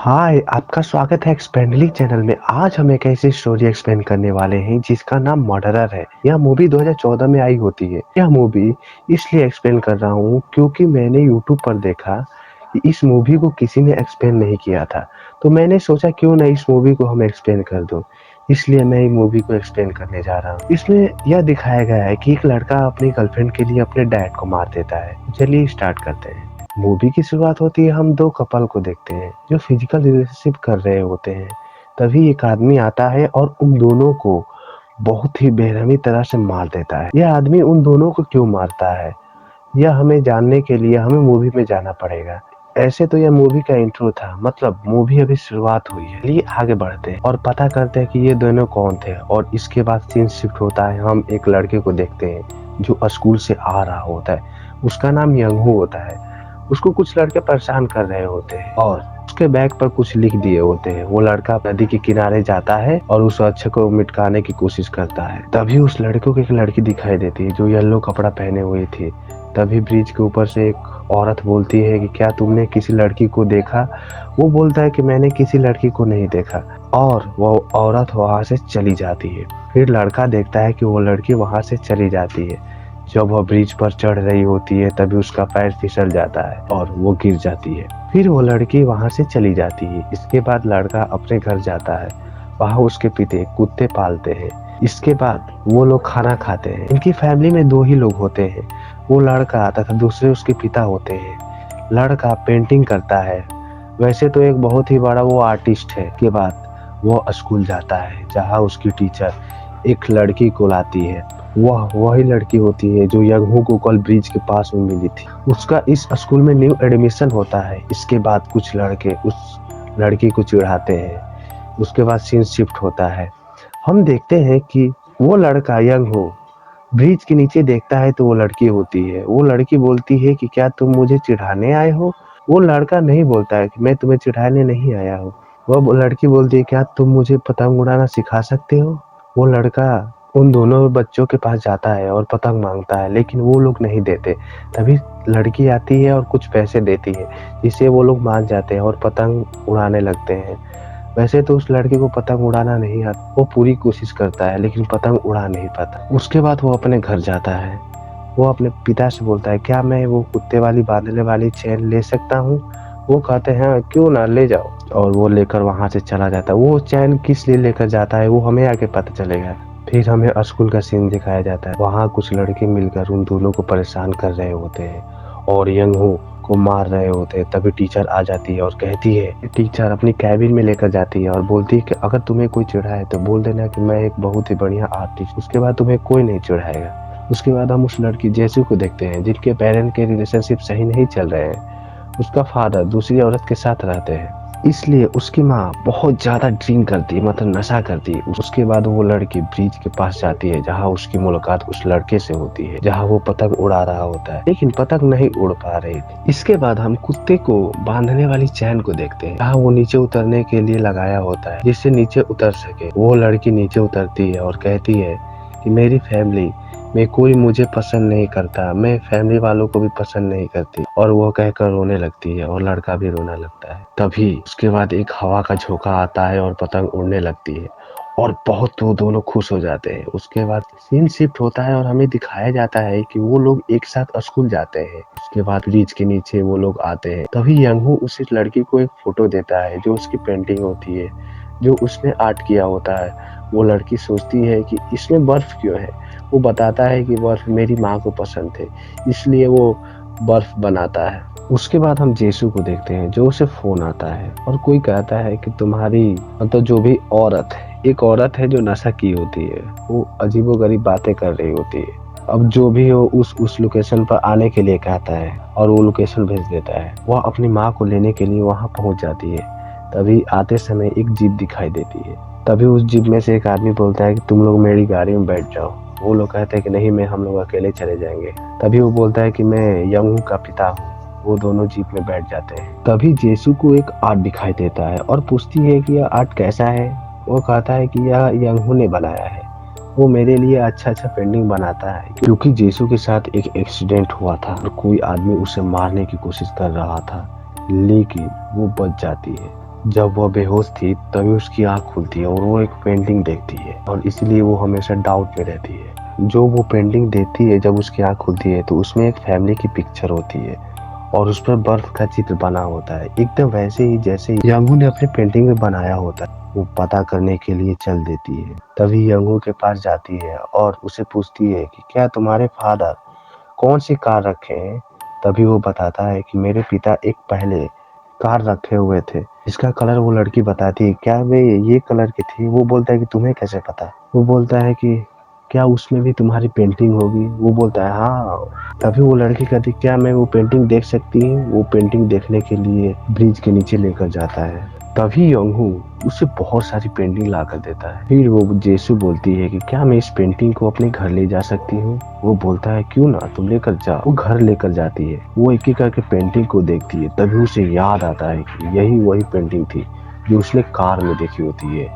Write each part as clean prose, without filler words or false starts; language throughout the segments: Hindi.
हाय, आपका स्वागत है एक्सपेंडली चैनल में। आज हम एक ऐसी स्टोरी एक्सप्लेन करने वाले हैं जिसका नाम मर्डरर है। यह मूवी 2014 में आई होती है। यह मूवी इसलिए एक्सप्लेन कर रहा हूँ क्योंकि मैंने यूट्यूब पर देखा कि इस मूवी को किसी ने एक्सप्लेन नहीं किया था, तो मैंने सोचा क्यों ना इस मूवी को हम एक्सप्लेन कर दूं। इसलिए मैं ये मूवी को एक्सप्लेन करने जा रहा हूँ। इसमें यह दिखाया गया है कि एक लड़का अपनी गर्लफ्रेंड के लिए अपने डैड को मार देता है। चलिए स्टार्ट करते हैं। मूवी की शुरुआत होती है, हम दो कपल को देखते हैं जो फिजिकल रिलेशनशिप कर रहे होते हैं। तभी एक आदमी आता है और उन दोनों को बहुत ही बेरहमी तरह से मार देता है। यह आदमी उन दोनों को क्यों मारता है, यह हमें जानने के लिए हमें मूवी में जाना पड़ेगा। ऐसे तो यह मूवी का इंट्रो था, मतलब मूवी अभी शुरुआत हुई है। चलिए आगे बढ़ते हैं और पता करते हैं कि ये दोनों कौन थे। और इसके बाद सीन शिफ्ट होता है, हम एक लड़के को देखते हैं जो स्कूल से आ रहा होता है। उसका नाम यंगहू होता है। उसको कुछ लड़के परेशान कर रहे होते हैं और उसके बैग पर कुछ लिख दिए होते हैं। वो लड़का नदी के किनारे जाता है और उस अच्छे को मिटकाने की कोशिश करता है। तभी उस लड़के को एक लड़की दिखाई देती है जो येलो कपड़ा पहने हुए थी। तभी ब्रिज के ऊपर से एक औरत बोलती है कि क्या तुमने किसी लड़की को देखा। वो बोलता है कि मैंने किसी लड़की को नहीं देखा, और वो औरत वहां से चली जाती है। फिर लड़का देखता है कि वो लड़की वहां से चली जाती है। जब वह ब्रिज पर चढ़ रही होती है तभी उसका पैर फिसल जाता है और वो गिर जाती है। फिर वो लड़की वहां से चली जाती है। इसके बाद लड़का अपने घर जाता है। वहां उसके पिता कुत्ते पालते हैं। इसके बाद वो लोग खाना खाते हैं। इनकी फैमिली में दो ही लोग होते हैं, वो लड़का तथा दूसरे उसके पिता होते हैं। लड़का पेंटिंग करता है। वैसे तो एक बहुत ही बड़ा वो आर्टिस्ट है। के बाद वो स्कूल जाता है जहाँ उसकी टीचर एक लड़की को लाती है। वह वही लड़की होती है जो यंगहू को कल ब्रिज के पास में मिली थी। उसका इस स्कूल में न्यू एडमिशन होता है। इसके बाद कुछ लड़के उस लड़की को चिढ़ाते हैं। उसके बाद सीन शिफ्ट होता है। हम देखते हैं कि वो लड़का यंगहू ब्रिज के नीचे देखता है तो वो लड़की होती है। वो लड़की बोलती है कि क्या तुम मुझे चिढ़ाने आए हो। वो लड़का नहीं बोलता है कि मैं तुम्हें चिढ़ाने नहीं आया हूँ। वह लड़की बोलती है क्या तुम मुझे पतंग उड़ाना सिखा सकते हो। वो लड़का उन दोनों बच्चों के पास जाता है और पतंग मांगता है, लेकिन वो लोग नहीं देते। तभी लड़की आती है और कुछ पैसे देती है, जिससे वो लोग मान जाते हैं और पतंग उड़ाने लगते हैं। वैसे तो उस लड़के को पतंग उड़ाना नहीं आता। वो पूरी कोशिश करता है लेकिन पतंग उड़ा नहीं पाता। उसके बाद वो अपने घर जाता है। वो अपने पिता से बोलता है क्या मैं वो कुत्ते वाली बांधने वाली चेन ले सकता हूँ। वो कहते हैं हाँ क्यों ना, ले जाओ। और वो लेकर वहां से चला जाता है। वो चैन किस लिए लेकर जाता है वो हमें आगे पता चलेगा। फिर हमें स्कूल का सीन दिखाया जाता है। वहाँ कुछ लड़के मिलकर उन दोनों को परेशान कर रहे होते हैं और यंगहू को मार रहे होते हैं। तभी टीचर आ जाती है और कहती है, टीचर अपनी कैबिन में लेकर जाती है और बोलती है कि अगर तुम्हें कोई चिढ़ाए तो बोल देना कि मैं एक बहुत ही बढ़िया आर्टिस्ट। उसके बाद तुम्हें कोई नहीं चिढ़ाएगा। उसके बाद हम उस लड़की जेसू को देखते हैं जिनके पेरेंट के रिलेशनशिप सही नहीं चल रहे हैं। उसका फादर दूसरी औरत के साथ रहते हैं, इसलिए उसकी माँ बहुत ज्यादा ड्रिंक करती है, मतलब नशा करती है। उसके बाद वो लड़की ब्रिज के पास जाती है जहाँ उसकी मुलाकात उस लड़के से होती है, जहाँ वो पतंग उड़ा रहा होता है लेकिन पतंग नहीं उड़ पा रही थी। इसके बाद हम कुत्ते को बांधने वाली चैन को देखते हैं, जहाँ वो नीचे उतरने के लिए लगाया होता है जिससे नीचे उतर सके। वो लड़की नीचे उतरती है और कहती है कि मेरी फैमिली में कोई मुझे पसंद नहीं करता, मैं फैमिली वालों को भी पसंद नहीं करती। और वो कहकर रोने लगती है और लड़का भी रोना लगता है। तभी उसके बाद एक हवा का झोंका आता है और पतंग उड़ने लगती है और बहुत वो दोनों खुश हो जाते हैं। उसके बाद सीन शिफ्ट होता है और हमें दिखाया जाता है कि वो लोग एक साथ स्कूल जाते हैं। उसके बाद ब्रिज के नीचे वो लोग आते हैं। तभी यंगहू उस लड़की को एक फोटो देता है जो उसकी पेंटिंग होती है, जो उसने आर्ट किया होता है। वो लड़की सोचती है कि इसमें बर्फ क्यों है। वो बताता है कि बर्फ मेरी माँ को पसंद थे, इसलिए वो बर्फ बनाता है। उसके बाद हम जेसू को देखते हैं जो उसे फोन आता है और कोई कहता है कि तुम्हारी मतलब जो भी औरत है, एक औरत है जो नशा की होती है, वो अजीबोगरीब बातें कर रही होती है। अब जो भी हो उस लोकेशन पर आने के लिए कहता है और वो लोकेशन भेज देता है। वह अपनी माँ को लेने के लिए वहां पहुंच जाती है। तभी आते समय एक जीप दिखाई देती है। तभी उस जीप में से एक आदमी बोलता है कि तुम लोग मेरी गाड़ी में बैठ जाओ। वो लोग कहते हैं कि नहीं, मैं हम लोग अकेले चले जाएंगे। तभी वो बोलता है कि मैं यंगहू का पिता हूँ। वो दोनों जीप में बैठ जाते हैं। तभी जेसू को एक आर्ट दिखाई देता है और पूछती है कि यह आर्ट कैसा है। वो कहता है कि यह यंगहू ने बनाया है, वो मेरे लिए अच्छा अच्छा पेंटिंग बनाता है। क्योंकि जेसू के साथ एक एक्सीडेंट हुआ था और कोई आदमी उसे मारने की कोशिश कर रहा था, लेकिन वो बच जाती है। जब वह बेहोश थी तभी उसकी आँख खुलती है और वो एक पेंटिंग देखती है और इसलिए वो हमेशा डाउट में रहती है। जो वो पेंटिंग देखती है जब उसकी आँख खुलती है तो उसमें एक फैमिली की पिक्चर होती है और उस पर बर्फ का चित्र बना होता है, एकदम वैसे ही जैसे यंगू ने अपने पेंटिंग में बनाया होता है। वो पता करने के लिए चल देती है। तभी यंगू के पास जाती है और उसे पूछती है कि क्या तुम्हारे फादर कौन सी कार रखे हैं। तभी वो बताता है कि मेरे पिता एक पहले कार रखे हुए थे। इसका कलर वो लड़की बताती है, क्या वे ये कलर की थी। वो बोलता है कि तुम्हें कैसे पता। वो बोलता है कि क्या उसमें भी तुम्हारी पेंटिंग होगी। वो बोलता है हाँ। तभी वो लड़की कहती है, क्या मैं वो पेंटिंग देख सकती हूँ। वो पेंटिंग देखने के लिए ब्रिज के नीचे लेकर जाता है। तभी योंगहू उसे बहुत सारी पेंटिंग ला कर देता है। फिर वो जेसु बोलती है कि क्या मैं इस पेंटिंग को अपने घर ले जा सकती हूँ। वो बोलता है क्यों ना, तुम लेकर जाओ। वो घर लेकर जाती है। वो एक एक करके पेंटिंग को देखती है। तभी उसे याद आता है कि यही वही पेंटिंग थी जो उसने कार में देखी होती है।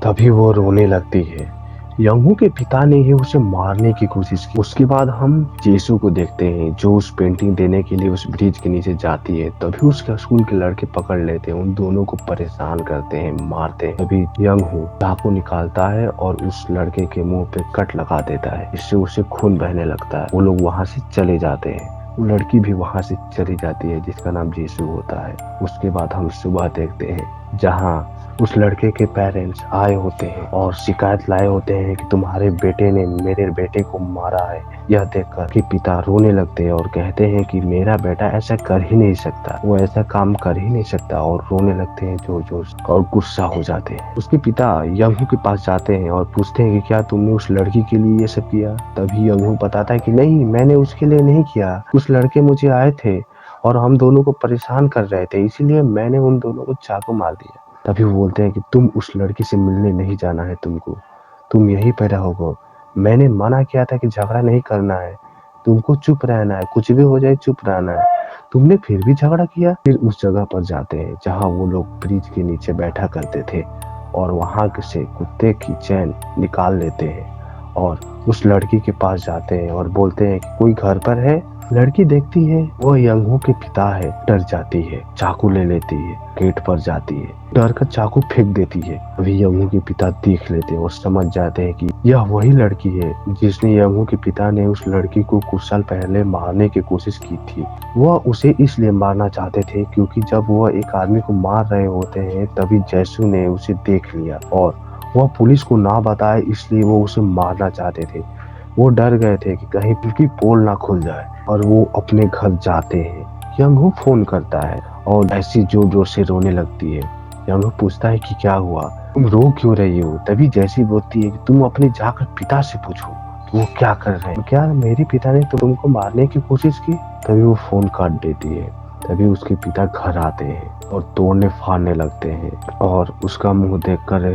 तभी वो रोने लगती है। यंगू के पिता ने ही उसे मारने की कोशिश की। उसके बाद हम जेसू को देखते हैं जो उस पेंटिंग देने के लिए उस ब्रिज के नीचे जाती है। तभी उसके स्कूल के लड़के पकड़ लेते हैं, उन दोनों को परेशान करते हैं, मारते हैं। तभी यंगू चाकू निकालता है और उस लड़के के मुंह पे कट लगा देता है, इससे उसे खून बहने लगता है। वो लोग वहां से चले जाते हैं। वो लड़की भी वहां से चली जाती है जिसका नाम जेसू होता है। उसके बाद हम सुबह देखते हैं जहाँ उस लड़के के पेरेंट्स आए होते हैं और शिकायत लाए होते हैं कि तुम्हारे बेटे ने मेरे बेटे को मारा है। यह देखकर कि पिता रोने लगते हैं और कहते हैं कि मेरा बेटा ऐसा कर ही नहीं सकता, वो ऐसा काम कर ही नहीं सकता, और रोने लगते हैं जोर जोर से और गुस्सा हो जाते हैं। उसके पिता यंगहू के पास जाते हैं और पूछते हैं कि क्या तुमने उस लड़की के लिए ये सब किया। तभी यंगहू बताता है कि नहीं, मैंने उसके लिए नहीं किया। कुछ लड़के मुझे आए थे और हम दोनों को परेशान कर रहे थे, इसीलिए मैंने उन दोनों को चाकू मार दिया। तभी वो बोलते हैं कि तुम उस लड़की से मिलने नहीं जाना है, तुम यहीं पे रहोगे। मैंने मना किया था कि झगड़ा नहीं करना है, तुमको चुप रहना है, कुछ भी हो जाए चुप रहना है। तुमने फिर भी झगड़ा किया। फिर उस जगह पर जाते हैं जहाँ वो लोग ब्रिज के नीचे बैठा करते थे और वहां से कुत्ते की चैन निकाल लेते हैं और उस लड़की के पास जाते हैं और बोलते हैं कि कोई घर पर है। लड़की देखती है वो यंगहू के पिता है, डर जाती है, चाकू ले लेती है, गेट पर जाती है, डर कर चाकू फेंक देती है। अभी यंगहू के पिता देख लेते हैं और समझ जाते हैं कि यह वही लड़की है जिसने यंगहू के पिता ने उस लड़की को कुछ साल पहले मारने की कोशिश की थी। वह उसे इसलिए मारना चाहते थे क्योंकि जब वह एक आदमी को मार रहे होते हैं तभी जैसू ने उसे देख लिया और वह पुलिस को ना बताए, इसलिए वो उसे मारना चाहते थे। वो डर गए थे कि कहीं उनकी पोल ना खुल जाए और वो अपने घर जाते हैं। यंगहू फोन करता है और ऐसी जोर जोर से रोने लगती है। यंगहू पूछता है कि क्या हुआ, तुम रो क्यों रही हो। तभी जैसी बोलती है कि तुम अपने जाकर पिता से पूछो कि वो क्या कर रहे हैं, क्या मेरे पिता ने तुमको मारने की कोशिश की। तभी वो फोन काट देती है। तभी उसके पिता घर आते हैं और तोड़ने फाड़ने लगते हैं और उसका मुंह देखकर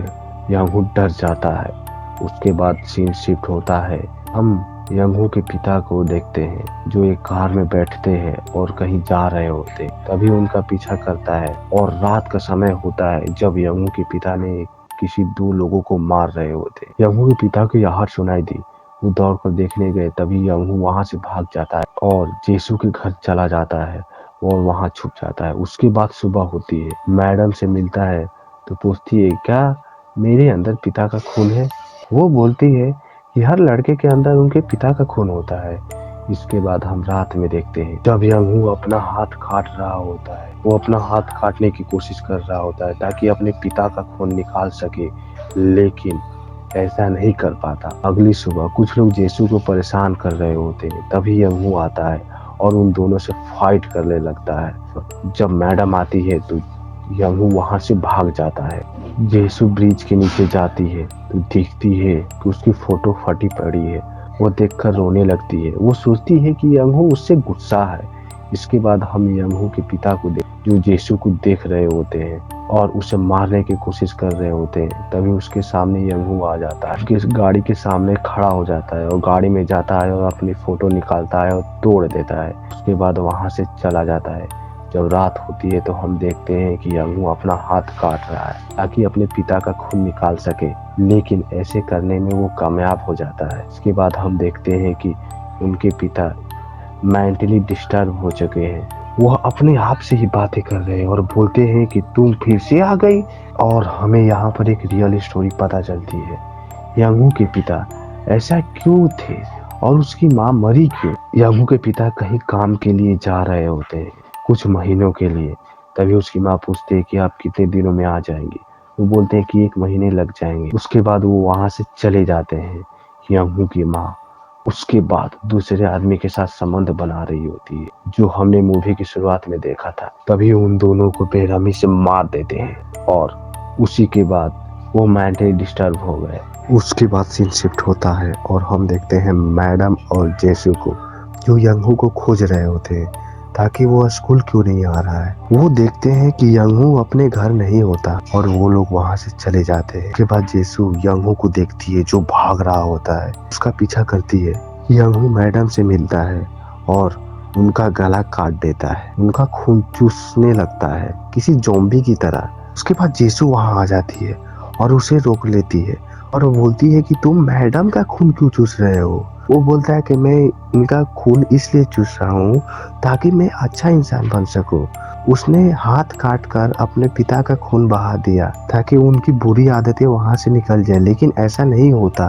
यंगहू डर जाता है। उसके बाद सीन शिफ्ट होता है। हम यंगहू के पिता को देखते हैं जो एक कार में बैठते हैं और कहीं जा रहे होते। तभी उनका पीछा करता है और रात का समय होता है जब यंगहू के पिता ने किसी दो लोगों को मार रहे होते। यंगहू के पिता को यह आहट सुनाई दी। वो दौड़ कर देखने गए। तभी यंगहू वहां से भाग जाता है और जेसू के घर चला जाता है और वहां छुप जाता है। उसके बाद सुबह होती है, मैडम से मिलता है तो पूछती है क्या मेरे अंदर पिता का खून है। वो बोलती है कि हर लड़के के अंदर उनके पिता का खून होता है। इसके बाद हम रात में देखते हैं जब यंगहू अपना हाथ काट रहा होता है। वो अपना हाथ काटने की कोशिश कर रहा होता है ताकि अपने पिता का खून निकाल सके, लेकिन ऐसा नहीं कर पाता। अगली सुबह कुछ लोग जेसू को परेशान कर रहे होते हैं। तभी यंगहू आता है और उन दोनों से फाइट करने लगता है। जब मैडम आती है तो यंगहू वहां से भाग जाता है। जेसू ब्रिज के नीचे जाती है तो देखती है कि उसकी फोटो फटी पड़ी है। वो देखकर रोने लगती है। वो सोचती है कि यंगहू उससे गुस्सा है। इसके बाद हम यंगहू के पिता को जो जेसू को देख रहे होते हैं और उसे मारने की कोशिश कर रहे होते हैं। तभी उसके सामने यंगहू आ जाता है, उसकी गाड़ी के सामने खड़ा हो जाता है और गाड़ी में जाता है और अपनी फोटो निकालता है और तोड़ देता है। उसके बाद वहां से चला जाता है। जब रात होती है तो हम देखते हैं कि यंगहू अपना हाथ काट रहा है ताकि अपने पिता का खून निकाल सके, लेकिन ऐसे करने में वो कामयाब हो जाता है। इसके बाद हम देखते हैं कि उनके पिता मेंटली डिस्टर्ब हो चुके हैं। वह अपने आप से ही बातें कर रहे हैं और बोलते हैं कि तुम फिर से आ गई। और हमें यहाँ पर एक रियल स्टोरी पता चलती है। यांगू के पिता ऐसा क्यों थे और उसकी माँ मरी क्यों। यांगू के पिता कहीं काम के लिए जा रहे होते हैं कुछ महीनों के लिए। तभी उसकी माँ पूछते है कि आप कितने दिनों में आ जाएंगे। वो बोलते हैं कि 1 महीने लग जाएंगे। उसके बाद वो वहां से चले जाते हैं। यांगू की माँ उसके बाद दूसरे आदमी के साथ संबंध बना रही होती है, जो हमने मूवी की शुरुआत में देखा था। तभी उन दोनों को बेरहमी से मार देते हैं और उसी के बाद वो मेंटली डिस्टर्ब हो गए। उसके बाद सीन शिफ्ट होता है और हम देखते हैं मैडम और जेसू को, जो यंगहू को खोज रहे होते हैं ताकि वो स्कूल क्यों नहीं आ रहा है। वो देखते हैं कि यंगहू अपने घर नहीं होता और वो लोग वहां से चले जाते हैं। उसके बाद जेसू यंगहू को देखती है जो भाग रहा होता है, उसका पीछा करती है। यंगहू मैडम से मिलता है और उनका गला काट देता है, उनका खून चूसने लगता है किसी ज़ॉम्बी की तरह। उसके बाद जेसू वहां आ जाती है और उसे रोक लेती है और वो बोलती है कि तुम मैडम का खून क्यों चूस रहे हो। वो बोलता है कि मैं इनका खून इसलिए चूस रहा हूँ ताकि मैं अच्छा इंसान बन सकूं। उसने हाथ काट कर अपने पिता का खून बहा दिया ताकि उनकी बुरी आदतें वहां से निकल जाए, लेकिन ऐसा नहीं होता।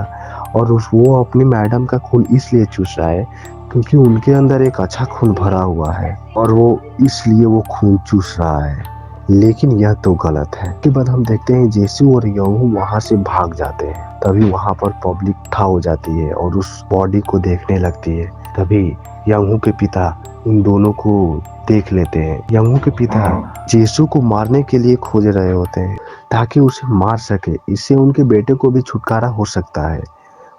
और वो अपनी मैडम का खून इसलिए चूस रहा है क्योंकि उनके अंदर एक अच्छा खून भरा हुआ है और वो इसलिए वो खून चूस रहा है। लेकिन यह तो गलत है। के बाद हम देखते हैं जेसू और यंगहू वहां से भाग जाते हैं। तभी वहां पर पब्लिक इकट्ठा हो जाती है और उस बॉडी को देखने लगती है। तभी यंगहू के पिता उन दोनों को देख लेते हैं। यंगहू के पिता जेसू को मारने के लिए खोज रहे होते हैं ताकि उसे मार सके, इससे उनके बेटे को भी छुटकारा हो सकता है।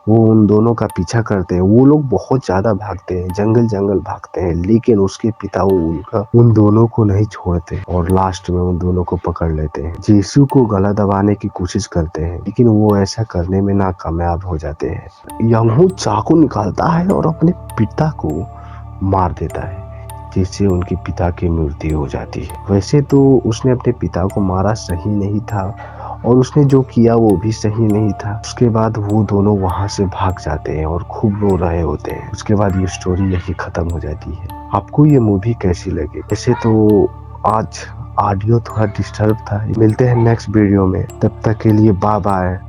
वो उन दोनों का पीछा करते हैं। वो लोग बहुत ज्यादा भागते हैं, जंगल जंगल भागते हैं, लेकिन उसके पिता उन दोनों को नहीं छोड़ते और लास्ट में उन दोनों को पकड़ लेते हैं। जेसू को गला दबाने की कोशिश करते हैं, लेकिन वो ऐसा करने में नाकामयाब हो जाते हैं। यंगहू चाकू निकालता है और अपने पिता को मार देता है, जिससे उनके पिता की मृत्यु हो जाती है। वैसे तो उसने अपने पिता को मारा सही नहीं था और उसने जो किया वो भी सही नहीं था। उसके बाद वो दोनों वहां से भाग जाते हैं और खूब रो रहे होते हैं। उसके बाद ये स्टोरी यही खत्म हो जाती है। आपको ये मूवी कैसी लगी? वैसे तो आज ऑडियो थोड़ा डिस्टर्ब था। मिलते हैं नेक्स्ट वीडियो में, तब तक के लिए बाय बाय।